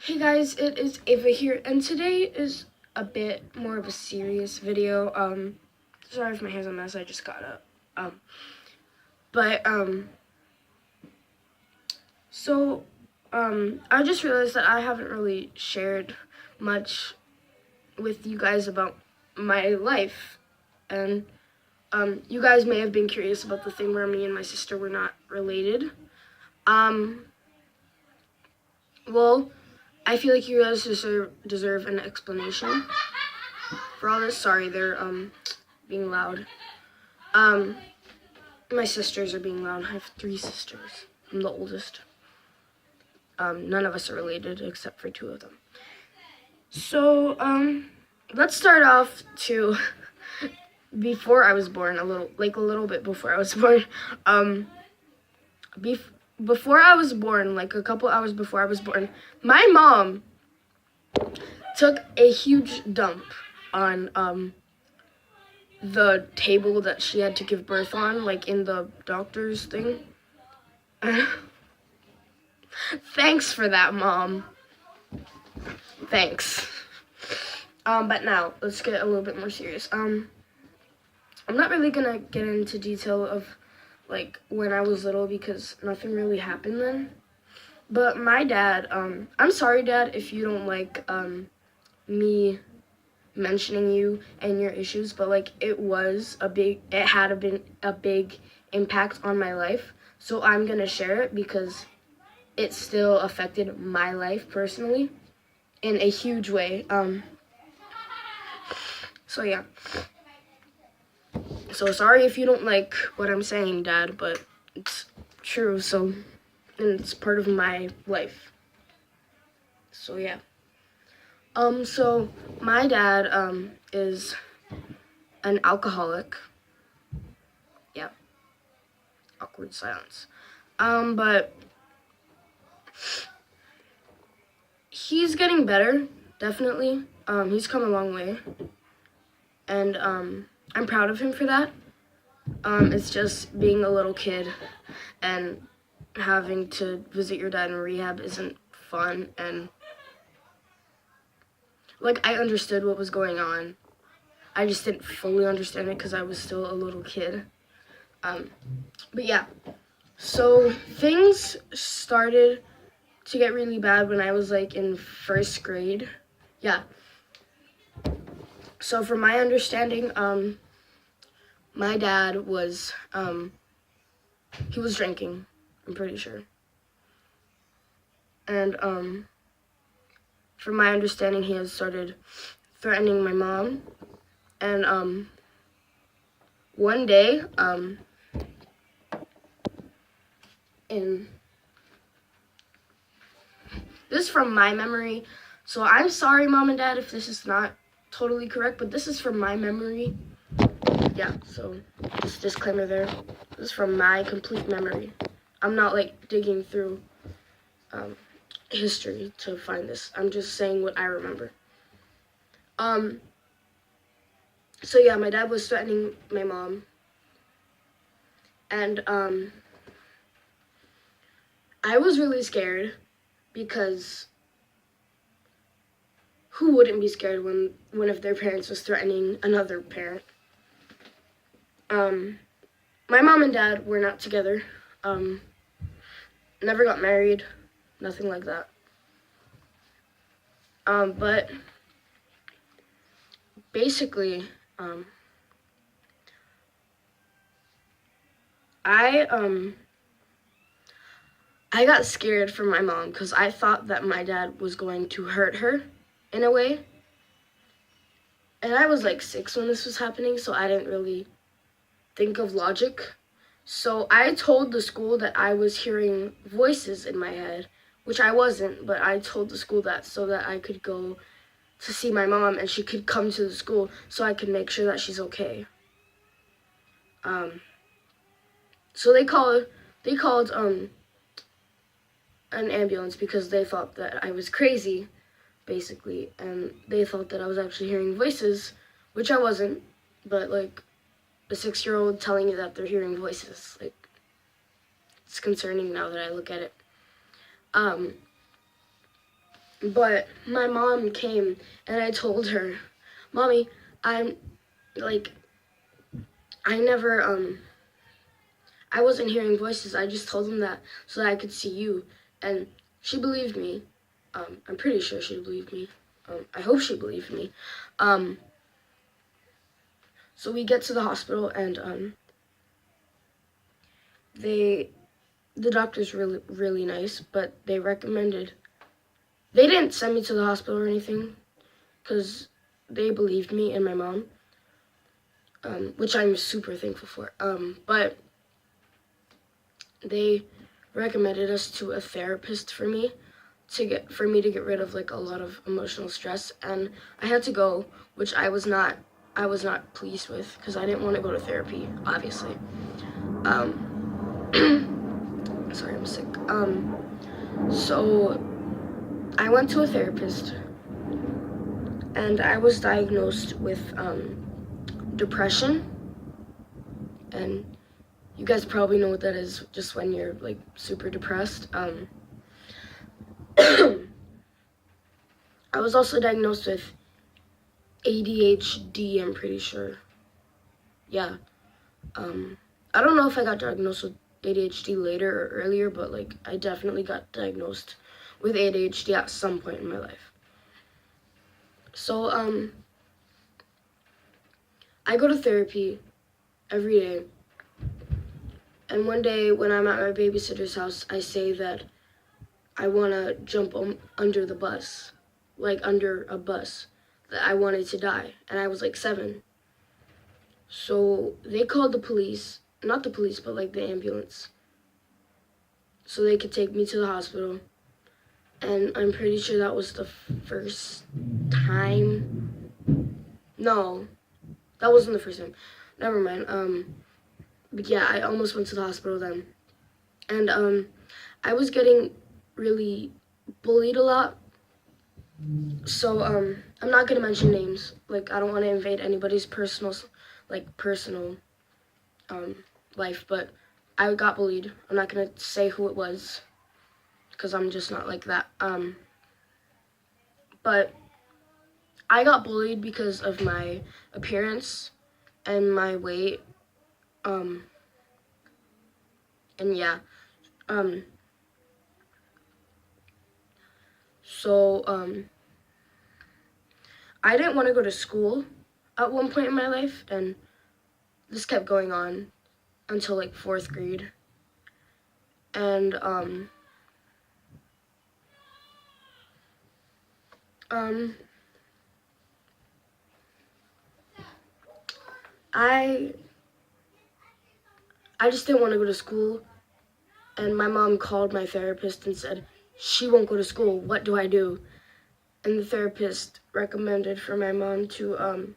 Hey guys, it is Ava here, and today is a bit more of a serious video. Sorry if my hair's a mess, I just got up. But, I just realized that I haven't really shared much with you guys about my life, and, you guys may have been curious about the thing where me and my sister were not related. Well, I feel like you guys deserve an explanation for all this. Sorry, they're, being loud. My sisters are being loud. I have 3 sisters. I'm the oldest. None of us are related except for 2 of them. So, let's start off to before I was born, a little bit before I was born. Before I was born, like a couple hours before I was born, my mom took a huge dump on, the table that she had to give birth on, like in the doctor's thing. Thanks for that, Mom. Thanks. But now, let's get a little bit more serious. I'm not really gonna get into detail of, like, when I was little because nothing really happened then. But my dad, I'm sorry, Dad, if you don't like, me mentioning you and your issues, but, like, it had been a big impact on my life. So I'm gonna share it because it still affected my life personally in a huge way. So yeah. So sorry if you don't like what I'm saying, Dad, but it's true, and it's part of my life. So yeah. So my dad, is an alcoholic. Yeah. Awkward silence. But he's getting better, definitely. He's come a long way. And, I'm proud of him for that. It's just being a little kid and having to visit your dad in rehab isn't fun, and like I understood what was going on. I just didn't fully understand it because I was still a little kid. But yeah, so things started to get really bad when I was like in 1st grade. Yeah. So from my understanding, my dad was, he was drinking, I'm pretty sure. And, from my understanding, he has started threatening my mom. And, one day, this is from my memory, so I'm sorry, Mom and Dad, if this is not totally correct, but this is from my memory. Yeah, so just disclaimer there. This is from my complete memory. I'm not like digging through history to find this. I'm just saying what I remember. So yeah, my dad was threatening my mom. And I was really scared because who wouldn't be scared when one of their parents was threatening another parent? My mom and dad were not together. Never got married, nothing like that. But basically, I got scared for my mom because I thought that my dad was going to hurt her in a way. And I was like 6 when this was happening, so I didn't really think of logic. So I told the school that I was hearing voices in my head, which I wasn't, but I told the school that so that I could go to see my mom and she could come to the school so I could make sure that she's okay. So they called an ambulance because they thought that I was crazy, basically, and they thought that I was actually hearing voices, which I wasn't, but like a 6-year-old telling you that they're hearing voices, like, it's concerning now that I look at it. But my mom came and I told her, Mommy, I'm like, I never, I wasn't hearing voices. I just told them that so that I could see you. And she believed me. I'm pretty sure she believed me. I hope she believed me. So we get to the hospital and the doctor's really nice, but they didn't send me to the hospital or anything because they believed me and my mom, which I'm super thankful for. But they recommended us to a therapist for me to get rid of like a lot of emotional stress, and I had to go, which I was not pleased with because I didn't want to go to therapy, obviously. Sorry, I'm sick. So I went to a therapist and I was diagnosed with depression, and you guys probably know what that is, just when you're like super depressed. I was also diagnosed with ADHD, I'm pretty sure. Yeah. I don't know if I got diagnosed with ADHD later or earlier, but like I definitely got diagnosed with ADHD at some point in my life. So I go to therapy every day. And one day when I'm at my babysitter's house, I say that I want to jump under the bus, like under a bus, that I wanted to die. And I was like 7. So they called the police, not the police, but like the ambulance, so they could take me to the hospital. And I'm pretty sure that was the first time. No, that wasn't the first time. Never mind. But yeah, I almost went to the hospital then. And I was getting really bullied a lot. So I'm not gonna mention names. Like, I don't want to invade anybody's personal life, but I got bullied. I'm not gonna say who it was because I'm just not like that. But I got bullied because of my appearance and my weight. And yeah. So I didn't want to go to school at one point in my life, and this kept going on until like 4th grade. And I just didn't want to go to school, and my mom called my therapist and said, she won't go to school, what do I do? And the therapist recommended for my mom to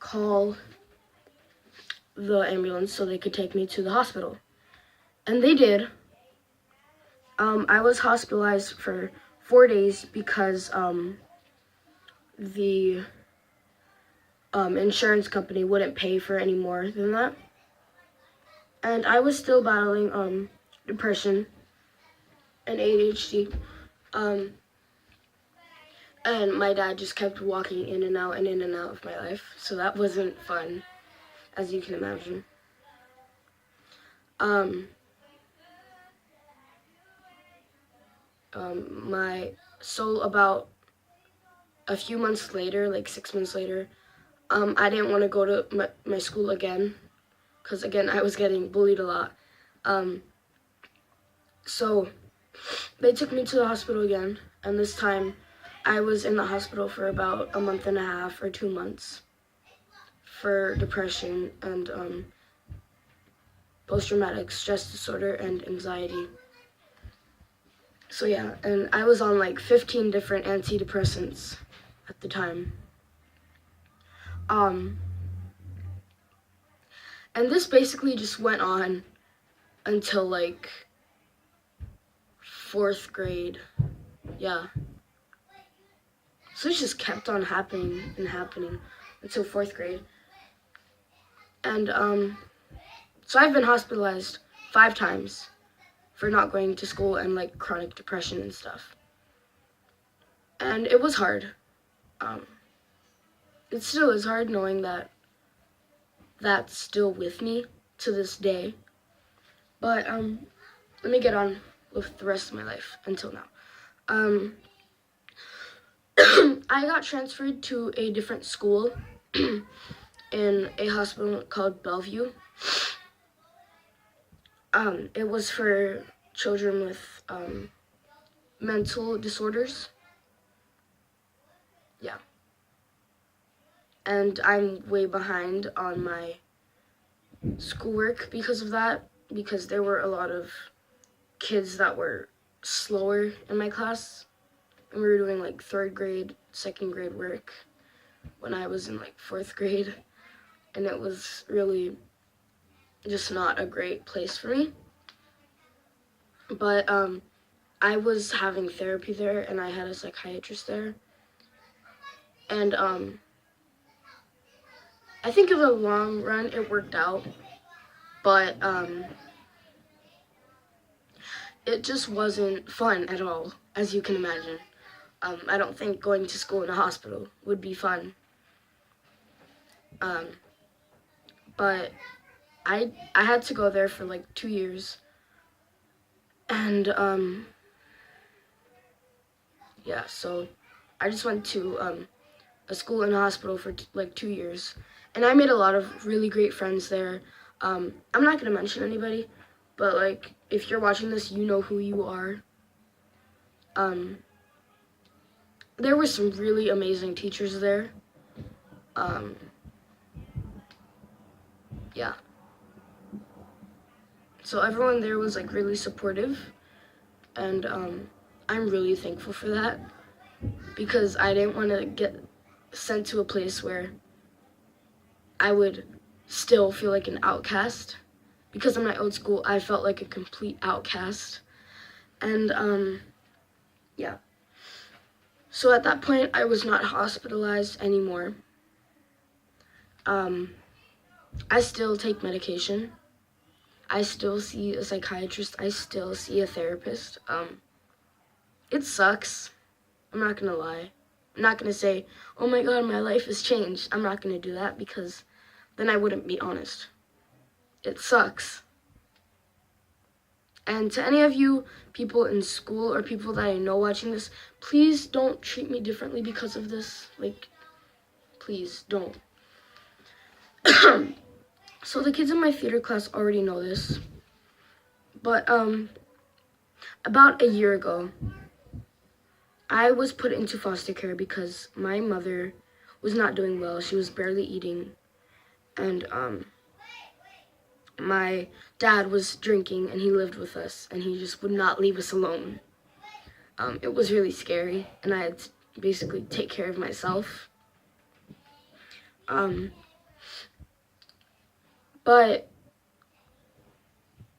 call the ambulance so they could take me to the hospital. And they did. I was hospitalized for 4 days because the insurance company wouldn't pay for any more than that. And I was still battling depression and ADHD. And my dad just kept walking in and out of my life. So that wasn't fun, as you can imagine. About a few months later, like 6 months later, I didn't want to go to my school again, because again, I was getting bullied a lot. So they took me to the hospital again, and this time I was in the hospital for about a month and a half or 2 months for depression and post-traumatic stress disorder and anxiety. So yeah, and I was on like 15 different antidepressants at the time. And this basically just went on until like 4th grade. Yeah. So it just kept on happening until 4th grade. And so I've been hospitalized 5 times for not going to school and like chronic depression and stuff. And it was hard. It still is hard knowing that that's still with me to this day. But let me get on with the rest of my life until now. I got transferred to a different school in a hospital called Bellevue. It was for children with mental disorders. Yeah. And I'm way behind on my schoolwork because of that, because there were a lot of kids that were slower in my class, and we were doing like 3rd grade, 2nd grade work when I was in like 4th grade, and it was really just not a great place for me. But I was having therapy there, and I had a psychiatrist there, and I think in the long run it worked out, but it just wasn't fun at all, as you can imagine. I don't think going to school in a hospital would be fun. But I had to go there for like 2 years, and yeah, so I just went to a school and a hospital for like 2 years, and I made a lot of really great friends there. I'm not gonna mention anybody, but like if you're watching this, you know who you are. There were some really amazing teachers there. Yeah. So everyone there was like really supportive, and I'm really thankful for that, because I didn't want to get sent to a place where I would still feel like an outcast. Because in my old school, I felt like a complete outcast. And yeah. So at that point, I was not hospitalized anymore. I still take medication. I still see a psychiatrist. I still see a therapist. It sucks. I'm not gonna lie. I'm not gonna say, oh my god, my life has changed. I'm not gonna do that, because then I wouldn't be honest. It sucks. And to any of you people in school or people that I know watching this, please don't treat me differently because of this. Like, please don't. So the kids in my theater class already know this. But about a year ago, I was put into foster care because my mother was not doing well. She was barely eating. And my dad was drinking, and he lived with us, and he just would not leave us alone. It was really scary, and I had to basically take care of myself. But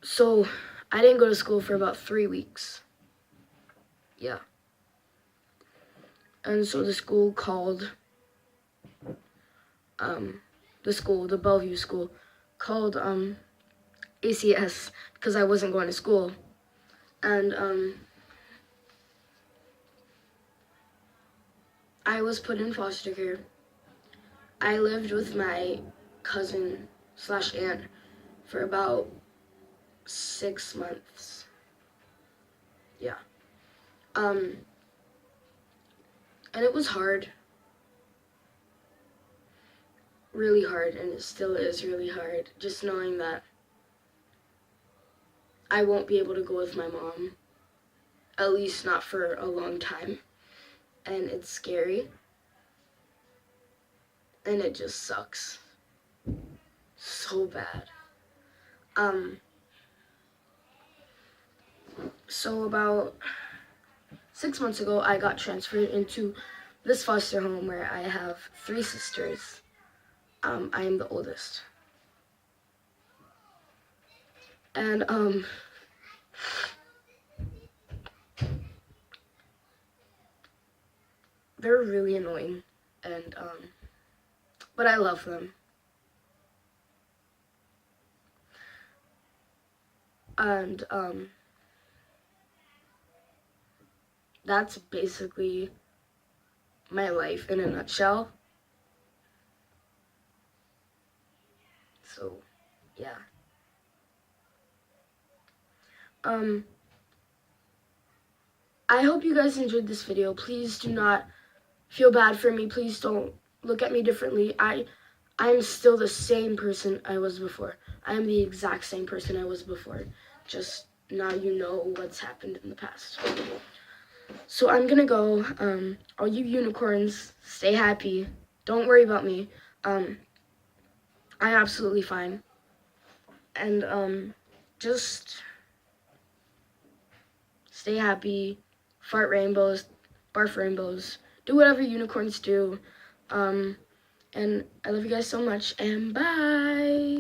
so I didn't go to school for about 3 weeks. Yeah. And so the school called, the Bellevue school, called ACS because I wasn't going to school. And I was put in foster care. I lived with my cousin/aunt for about 6 months. Yeah. And it was hard. Really hard, and it still is really hard, just knowing that I won't be able to go with my mom, at least not for a long time, and it's scary, and it just sucks so bad. So about 6 months ago, I got transferred into this foster home where I have 3 sisters. I am the oldest. And they're really annoying, and but I love them. And that's basically my life in a nutshell. So, yeah. I hope you guys enjoyed this video. Please do not feel bad for me. Please don't look at me differently. I'm still the same person I was before. I am the exact same person I was before. Just now you know what's happened in the past. So I'm gonna go. All you unicorns, stay happy. Don't worry about me. I'm absolutely fine. And just stay happy. Fart rainbows, barf rainbows. Do whatever unicorns do. And I love you guys so much, and bye!